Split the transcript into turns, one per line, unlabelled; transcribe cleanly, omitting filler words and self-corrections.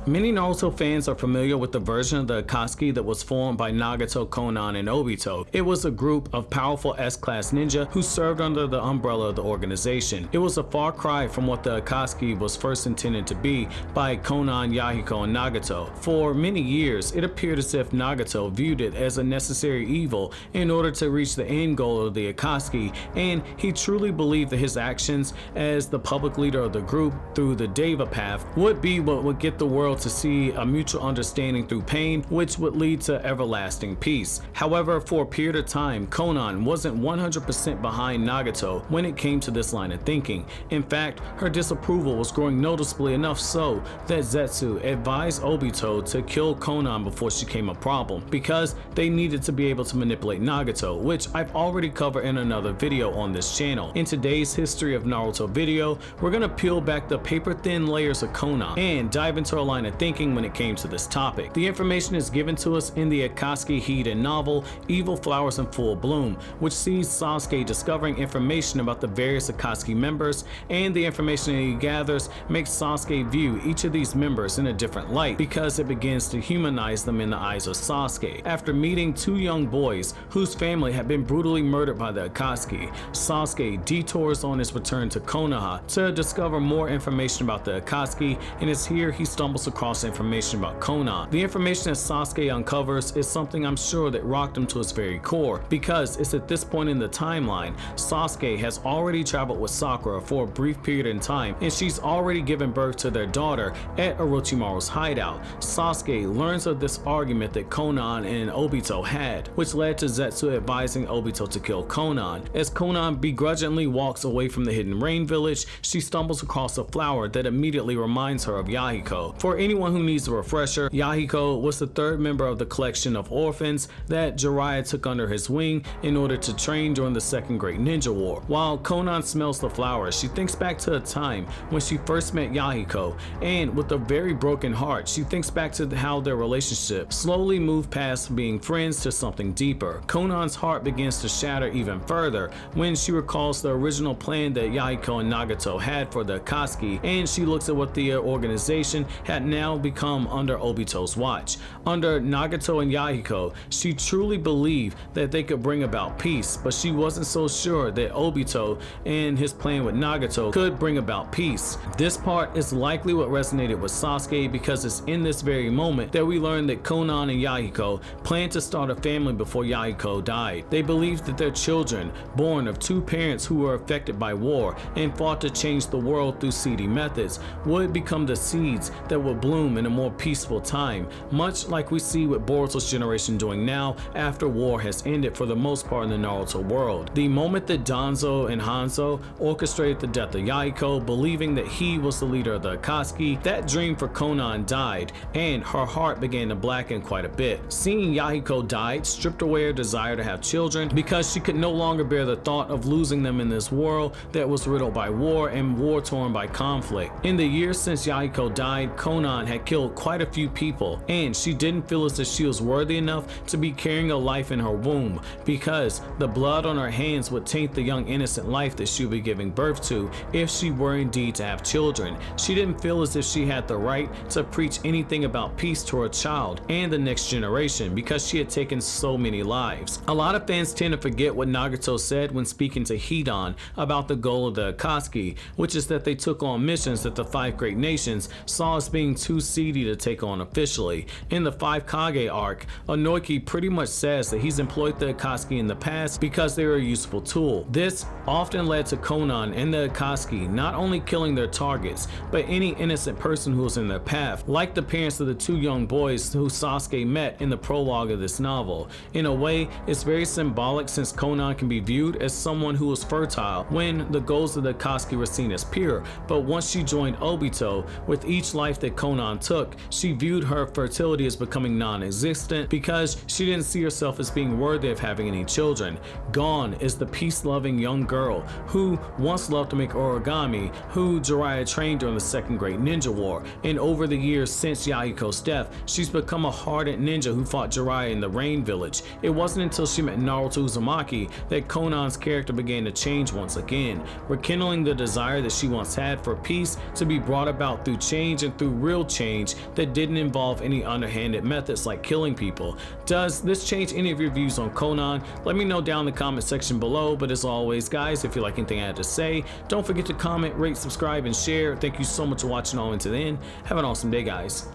Many Naruto fans are familiar with the version of the Akatsuki that was formed by Nagato, Konan, and Obito. It was a group of powerful S-class ninja who served under the umbrella of the organization. It was a far cry from what the Akatsuki was first intended to be by Konan, Yahiko, and Nagato. For many years, it appeared as if Nagato viewed it as a necessary evil in order to reach the end goal of the Akatsuki, and he truly believed that his actions as the public leader of the group through the Deva path would be what would get the world to see a mutual understanding through pain, which would lead to everlasting peace. However, for a period of time, Konan wasn't 100% behind Nagato when it came to this line of thinking. In fact, her disapproval was growing noticeably enough so that Zetsu advised Obito to kill Konan before she became a problem, because they needed to be able to manipulate Nagato, which I've already covered in another video on this channel. In today's History of Naruto video, we're gonna peel back the paper-thin layers of Konan and dive into a line of thinking when it came to this topic. The information is given to us in the Akatsuki Hiden novel Evil Flowers in Full Bloom, which sees Sasuke discovering information about the various Akatsuki members, and the information that he gathers makes Sasuke view each of these members in a different light because it begins to humanize them in the eyes of Sasuke. After meeting two young boys whose family had been brutally murdered by the Akatsuki, Sasuke detours on his return to Konoha to discover more information about the Akatsuki, and it's here he stumbles across information about Konan. The information that Sasuke uncovers is something I'm sure that rocked him to his very core, because it's at this point in the timeline Sasuke has already traveled with Sakura for a brief period in time, and she's already given birth to their daughter at Orochimaru's hideout. Sasuke learns of this argument that Konan and Obito had, which led to Zetsu advising Obito to kill Konan. As Konan begrudgingly walks away from the hidden rain village, she stumbles across a flower that immediately reminds her of Yahiko. For anyone who needs a refresher, Yahiko was the third member of the collection of orphans that Jiraiya took under his wing in order to train during the Second Great Ninja War. While Konan smells the flower, she thinks back to a time when she first met Yahiko, and with a very broken heart, she thinks back to how their relationship slowly moved past being friends to something deeper. Konan's heart begins to shatter even further when she recalls the original plan that Yahiko and Nagato had for the Akatsuki, and she looks at what the organization had now become under Obito's watch. Under Nagato and Yahiko, she truly believed that they could bring about peace, but she wasn't so sure that Obito and his plan with Nagato could bring about peace. This part is likely what resonated with Sasuke, because it's in this very moment that we learn that Konan and Yahiko planned to start a family before Yahiko died. They believed that their children, born of two parents who were affected by war and fought to change the world through seedy methods, would become the seeds that would bloom in a more peaceful time, much like we see what Boruto's generation doing now after war has ended for the most part in the Naruto world. The moment that Danzo and Hanzo orchestrated the death of Yahiko, believing that he was the leader of the Akatsuki, that dream for Konan died, and her heart began to blacken quite a bit. Seeing Yahiko died stripped away her desire to have children, because she could no longer bear the thought of losing them in this world that was riddled by war and war-torn by conflict. In the years since Yahiko died, Konan had killed quite a few people, and she didn't feel as if she was worthy enough to be carrying a life in her womb, because the blood on her hands would taint the young innocent life that she would be giving birth to if she were indeed to have children. She didn't feel as if she had the right to preach anything about peace to her child and the next generation, because she had taken so many lives. A lot of fans tend to forget what Nagato said when speaking to Hidan about the goal of the Akatsuki, which is that they took on missions that the five great nations saw as being too seedy to take on officially. In the 5 Kage arc, Onoiki pretty much says that he's employed the Akatsuki in the past because they were a useful tool. This often led to Konan and the Akatsuki not only killing their targets, but any innocent person who was in their path, like the parents of the two young boys who Sasuke met in the prologue of this novel. In a way, it's very symbolic, since Konan can be viewed as someone who was fertile when the goals of the Akatsuki were seen as pure, but once she joined Obito, with each life that Konan took, she viewed her fertility as becoming non-existent because she didn't see herself as being worthy of having any children. Gone is the peace-loving young girl who once loved to make origami, who Jiraiya trained during the Second Great Ninja War, and over the years since Yahiko's death, she's become a hardened ninja who fought Jiraiya in the Rain Village. It wasn't until she met Naruto Uzumaki that Konan's character began to change once again, rekindling the desire that she once had for peace to be brought about through change and through real real change that didn't involve any underhanded methods like killing people. Does this change any of your views on Konan? Let me know down in the comment section below. But as always guys, if you like anything I had to say, don't forget to comment, rate, subscribe, and share. Thank you so much for watching all into the end. Have an awesome day guys.